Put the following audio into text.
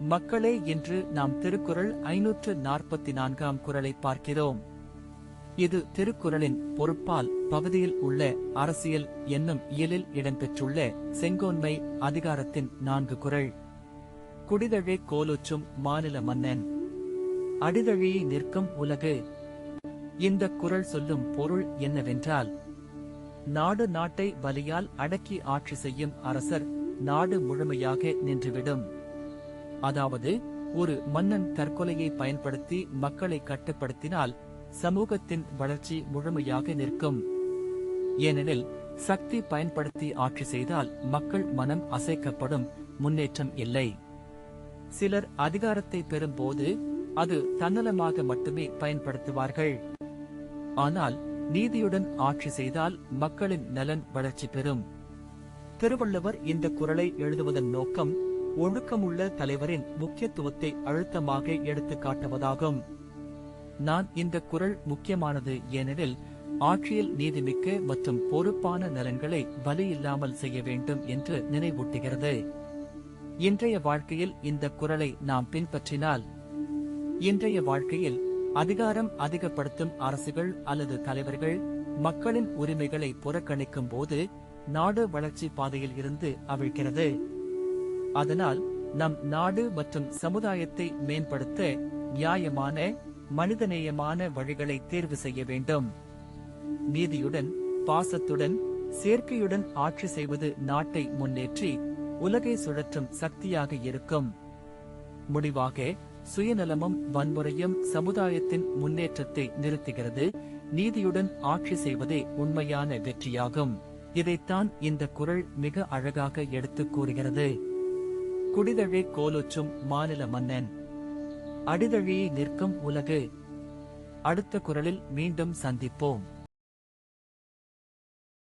மக்களே, இன்று நாம் திருக்குறள் 544 குறளை பார்க்கிறோம். இது திருக்குறளின் பொருட்பால் பகுதியில் உள்ள அரசியல் என்னும் இயலில் இடம்பெற்றுள்ள செங்கோன்மை அதிகாரத்தின் 4 குறள். குடிதழே கோலொச்சும் மாநில மன்னன், அடிதழி நிற்கும் உலகு. இந்த குறள் சொல்லும் பொருள் என்னவென்றால், நாடு நாட்டை வலியால் அடக்கி ஆட்சி செய்யும் அரசர் நாடு முழுமையாக நின்றுவிடும். அதாவது, ஒரு மன்னன் தற்கொலையை பயன்படுத்தி மக்களை கட்டுப்படுத்தினால் சமூகத்தின் வளர்ச்சி முழுமையாக நிற்கும். ஏனெனில் சக்தி பயன்படுத்தி ஆட்சி செய்தால் மக்கள் மனம் அசைக்கப்படும், முன்னேற்றம் இல்லை. சிலர் அதிகாரத்தை பெறும்போது அது தன்னலமாக மட்டுமே பயன்படுத்துவார்கள். ஆனால் நீதியுடன் ஆட்சி செய்தால் மக்களின் நலன் வளர்ச்சி பெறும். திருவள்ளுவர் இந்த குறளை எழுதுவதன் நோக்கம் ஒழுக்கமுள்ள தலைவரின் முக்கியத்துவத்தை அழுத்தமாக எடுத்துக் காட்டுவதாகும். நான் இந்த குறள் முக்கியமானது ஏனெனில் ஆட்சியில் நீதிமிக்க மற்றும் பொறுப்பான நலன்களை பலியில்லாமல் செய்ய வேண்டும் என்று நினைவூட்டுகிறது. இன்றைய வாழ்க்கையில் இந்த குறளை நாம் பின்பற்றினால், இன்றைய வாழ்க்கையில் அதிகாரம் அதிகப்படுத்தும் அரசுகள் அல்லது தலைவர்கள் மக்களின் உரிமைகளை புறக்கணிக்கும் போது நாடு வளர்ச்சி பாதையில் இருந்து அவிழ்கிறது. அதனால் நம் நாடு மற்றும் சமுதாயத்தை மேம்படுத்த நியாயமான, மனிதநேயமான வழிகளை தேர்வு செய்ய வேண்டும். நீதியுடன், பாசத்துடன், சேர்க்கையுடன் ஆட்சி செய்வது நாட்டை முன்னேற்றி உலகை சுழற்றும் சக்தியாக இருக்கும். முடிவாக, சுயநலமும் வன்முறையும் சமுதாயத்தின் முன்னேற்றத்தை நிறுத்துகிறது. நீதியுடன் ஆட்சி செய்வதே உண்மையான வெற்றியாகும். இதைத்தான் இந்த குறள் மிக அழகாக எடுத்துக் கூறுகிறது. குடிதழே கோலொச்சும் மாநில மன்னன், அடிதழி நிற்கும் உலகு. அடுத்த குறளில் மீண்டும் சந்திப்போம்.